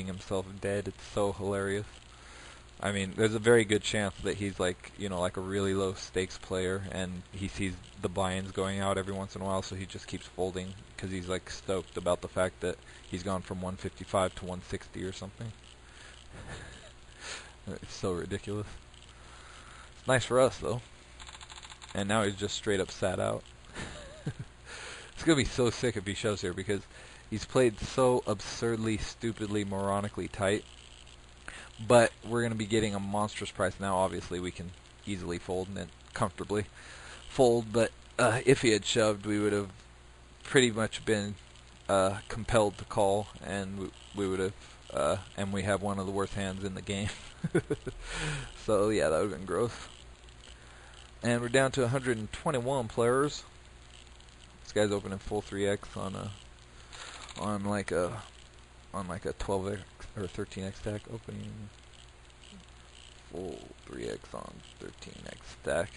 beating himself dead. It's so hilarious. I mean, there's a very good chance that he's like, like a really low stakes player, and he sees the buy-ins going out every once in a while, so he just keeps folding because he's like stoked about the fact that he's gone from 155 to 160 or something. It's so ridiculous. It's nice for us though. And now he's just straight up sat out. It's gonna be so sick if he shows here because he's played so absurdly, stupidly, moronically tight. But we're going to be getting a monstrous price now. Obviously, we can easily fold and comfortably fold. But if he had shoved, we would have pretty much been compelled to call, and we would have. And we have one of the worst hands in the game. So yeah, that would have been gross. And we're down to 121 players. This guy's opening full 3x on like a 12x or 13x stack, opening full 3x on 13x stack.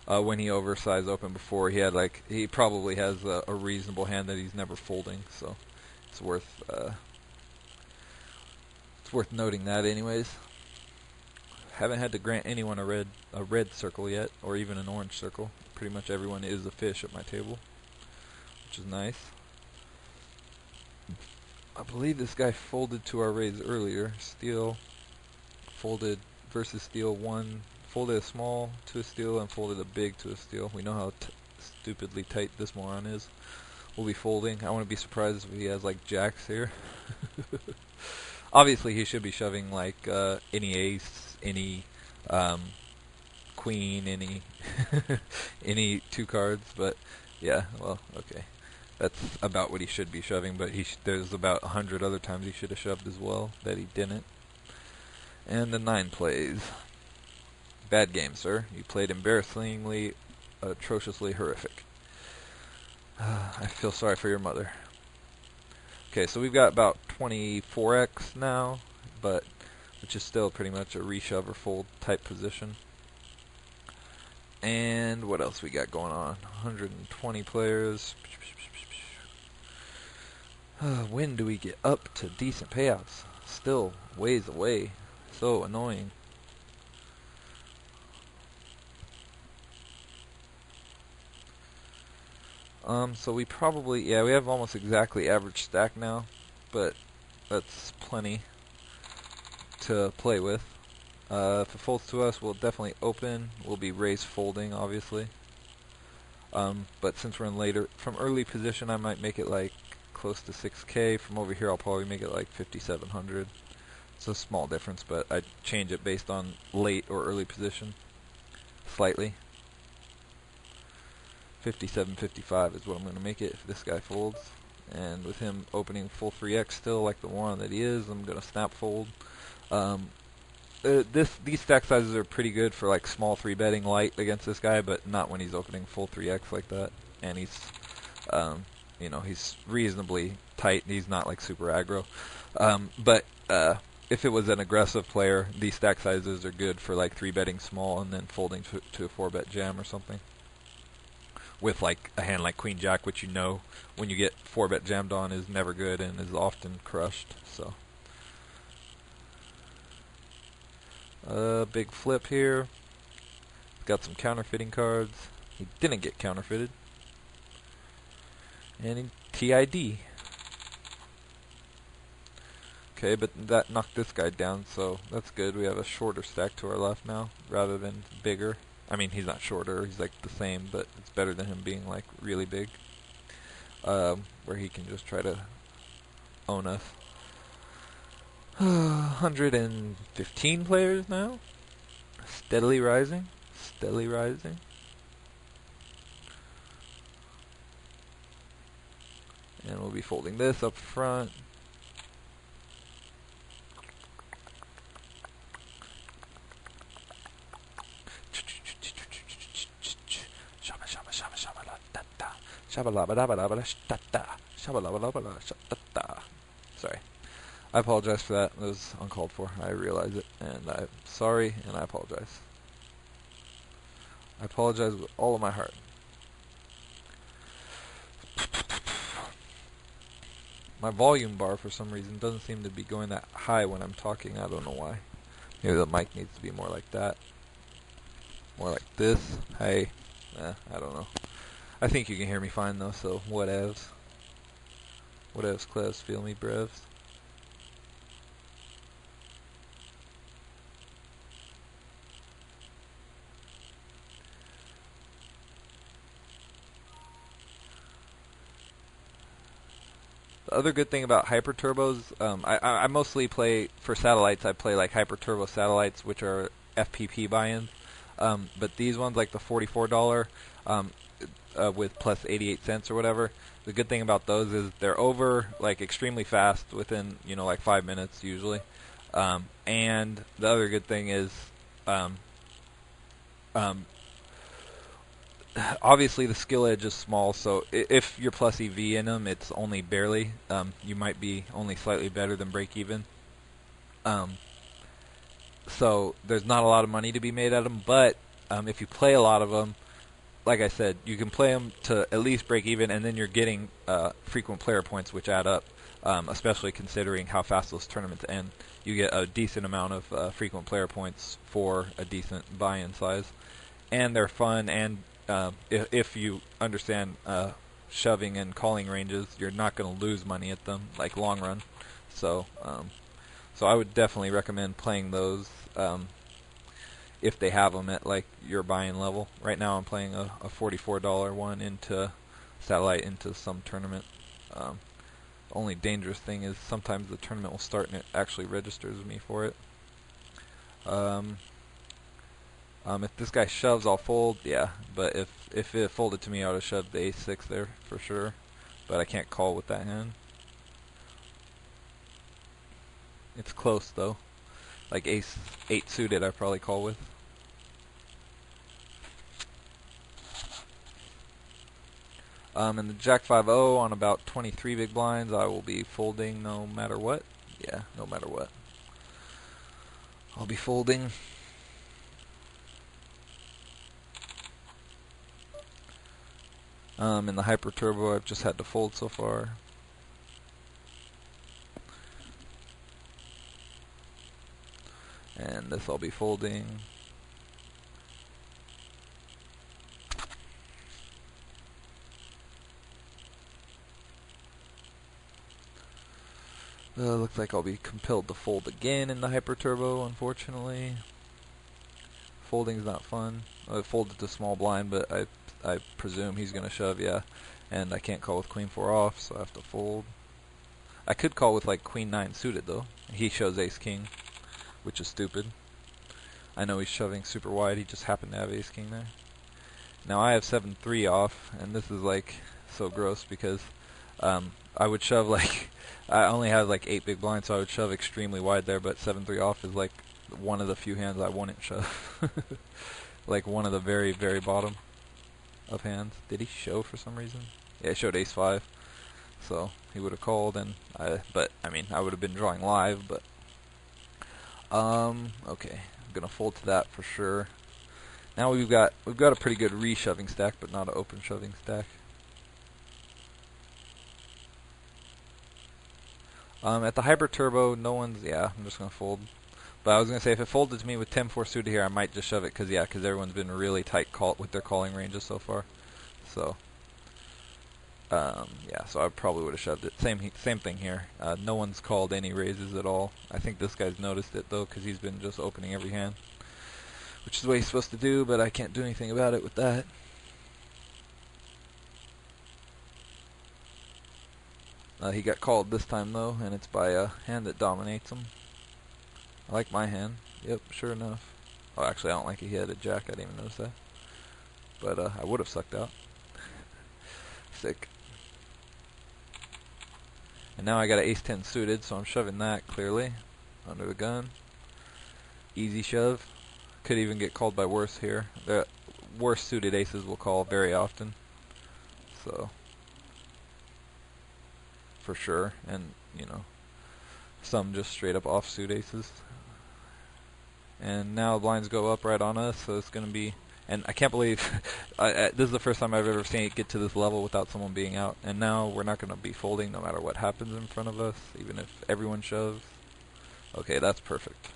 When he oversized open before, he probably has a reasonable hand that he's never folding, so it's worth noting that anyways. Haven't had to grant anyone a red circle yet, or even an orange circle. Pretty much everyone is a fish at my table, which is nice. I believe this guy folded to our raise earlier. Steel folded versus steel 1. Folded a small to a steel and folded a big to a steel. We know how stupidly tight this moron is. We'll be folding. I wouldn't be surprised if he has like jacks here. Obviously he should be shoving like any ace, any queen, any any 2 cards, but yeah, well, okay. That's about what he should be shoving, but there's about 100 other times he should have shoved as well that he didn't. And the 9 plays. Bad game, sir. You played embarrassingly, atrociously horrific. I feel sorry for your mother. Okay, so we've got about 24x now, but which is still pretty much a reshove or fold type position. And what else we got going on? 120 players. When do we get up to decent payouts? Still ways away. So annoying. So we probably, we have almost exactly average stack now, but that's plenty to play with. If it folds to us, we'll definitely open. We'll be raise folding, obviously. But since we're in from early position, I might make it like close to 6K. From over here, I'll probably make it like 5,700. It's a small difference, but I change it based on late or early position slightly. 57, 55 is what I'm going to make it if this guy folds. And with him opening full 3x still like the one that he is, I'm going to snap fold. These stack sizes are pretty good for like small 3-betting light against this guy, but not when he's opening full 3x like that. And he's, he's reasonably tight. He's not like super aggro. But if it was an aggressive player, these stack sizes are good for like 3-betting small and then folding to a 4-bet jam or something. With like a hand like Queen Jack, which when you get 4-bet jammed on is never good and is often crushed. So big flip here. Got some counterfeiting cards. He didn't get counterfeited. And he TID. Okay, but that knocked this guy down, so that's good. We have a shorter stack to our left now, rather than bigger. I mean, he's not shorter, he's like the same, but it's better than him being like really big. Where he can just try to own us. 115 players now. Steadily rising. Steadily rising. And we'll be folding this up front. Sorry. I apologize for that. It was uncalled for. I realize it, and I'm sorry, and I apologize. I apologize with all of my heart. My volume bar for some reason doesn't seem to be going that high when I'm talking. I don't know why. Maybe the mic needs to be more like that. More like this. Hey. I don't know. I think you can hear me fine though, so whatevs. Whatevs, clevs, feel me, brevs. The other good thing about hyper turbos, I mostly play for satellites. I play like hyper turbo satellites, which are FPP buy-ins. But these ones, like the $44, with plus 88 cents or whatever. The good thing about those is they're over like extremely fast within like 5 minutes usually. And the other good thing is, um, um, obviously the skill edge is small, so if you're plus EV in them, it's only barely. You might be only slightly better than break even. So there's not a lot of money to be made at them, but if you play a lot of them, like I said, you can play them to at least break even, and then you're getting frequent player points, which add up, especially considering how fast those tournaments end. You get a decent amount of frequent player points for a decent buy-in size, and they're fun, and if you understand shoving and calling ranges, you're not going to lose money at them, like long run. So I would definitely recommend playing those if they have them at like your buy-in level. Right now I'm playing a $44 one into satellite into some tournament. Only dangerous thing is sometimes the tournament will start and it actually registers me for it. If this guy shoves, I'll fold, yeah. But if it folded to me, I would have shoved the ace-6 there for sure. But I can't call with that hand. It's close though. Like ace-8 suited, I probably call with. And the Jack 5-0 on about 23 big blinds, I will be folding no matter what. Yeah, no matter what. I'll be folding. In the Hyper Turbo, I've just had to fold so far. And this I'll be folding. Looks like I'll be compelled to fold again in the Hyper Turbo, unfortunately. Folding's not fun. I folded to small blind, but I presume he's going to shove, yeah. And I can't call with Queen 4 off, so I have to fold. I could call with like Queen 9 suited, though. He shows Ace King, which is stupid. I know he's shoving super wide, he just happened to have Ace King there. Now I have 7-3 off, and this is like so gross because I would shove like, I only have like 8 big blinds, so I would shove extremely wide there, but 7-3 off is like one of the few hands I wouldn't shove. Like one of the very, very bottom of hands. Did he show for some reason? Yeah, he showed Ace-5, so he would have called, and but I mean, I would have been drawing live, but okay, I'm gonna fold to that for sure. Now we've got a pretty good re-shoving stack, but not an open shoving stack. At the Hyper Turbo, no one's, yeah, I'm just gonna fold. But I was gonna say, if it folded to me with 10-4 suited here, I might just shove it, cause everyone's been really tight with their calling ranges so far. So, yeah, so I probably would have shoved it. Same thing here. No one's called any raises at all. I think this guy's noticed it though, cause he's been just opening every hand, which is what he's supposed to do. But I can't do anything about it with that. He got called this time though, and it's by a hand that dominates him. I like my hand. Yep, sure enough. Oh, actually, I don't like it. He had a jack. I didn't even notice that. But I would have sucked out. Sick. And now I got an ace-10 suited, so I'm shoving that clearly under the gun. Easy shove. Could even get called by worse here. The worse suited aces will call very often. So, for sure. And, you know, some just straight up offsuit aces. And now blinds go up right on us, so it's going to be, And I can't believe this is the first time I've ever seen it get to this level without someone being out. And now we're not going to be folding no matter what happens in front of us, even if everyone shoves. Okay, that's perfect.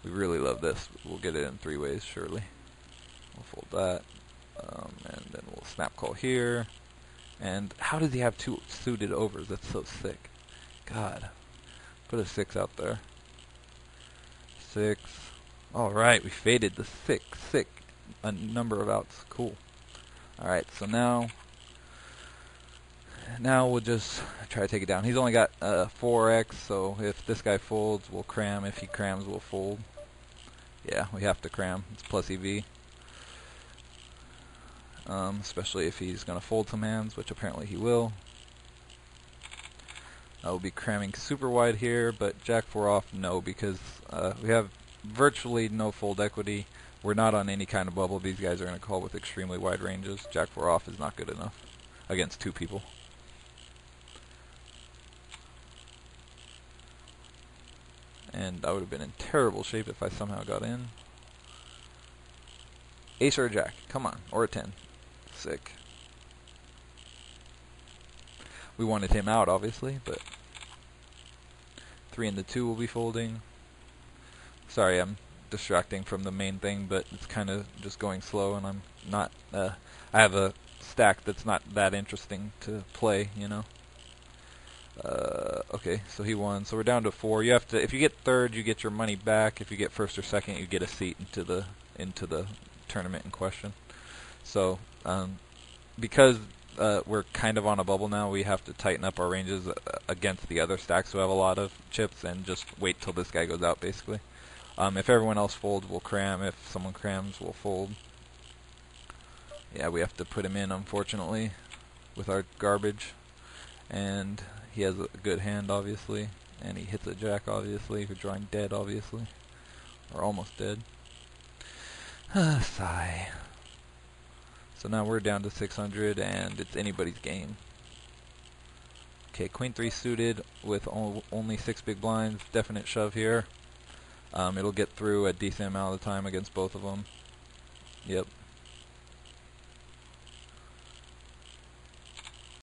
We really love this. We'll get it in 3 ways, surely. We'll fold that. And then we'll snap call here. And how does he have 2 suited overs? That's so sick. God. Put a 6 out there. 6. Alright, we faded the 6. Sick. A number of outs. Cool. Alright, so now we'll just try to take it down. He's only got 4x, so if this guy folds, we'll cram. If he crams, we'll fold. Yeah, we have to cram. It's plus EV. Especially if he's going to fold some hands, which apparently he will. I will be cramming super wide here, but Jack 4 off, no, because we have virtually no fold equity. We're not on any kind of bubble. These guys are going to call with extremely wide ranges. Jack 4 off is not good enough against 2 people. And I would have been in terrible shape if I somehow got in. Ace or a jack, come on, or a 10. Sick. We wanted him out, obviously, but 3 and the 2 will be folding. Sorry, I'm distracting from the main thing, but it's kind of just going slow, and I'm not. I have a stack that's not that interesting to play, you know. Okay, so he won. So we're down to 4. You have to. If you get third, you get your money back. If you get first or second, you get a seat into the tournament in question. So because we're kind of on a bubble now, we have to tighten up our ranges against the other stacks who have a lot of chips, and just wait till this guy goes out, basically. If everyone else folds, we'll cram. If someone crams, we'll fold. Yeah, we have to put him in, unfortunately, with our garbage. And he has a good hand, obviously. And he hits a jack, obviously. We're drawing dead, obviously. Or almost dead. Sigh. So now we're down to 600, and it's anybody's game. Okay, queen 3 suited with only 6 big blinds. Definite shove here. It'll get through a decent amount of the time against both of them. Yep,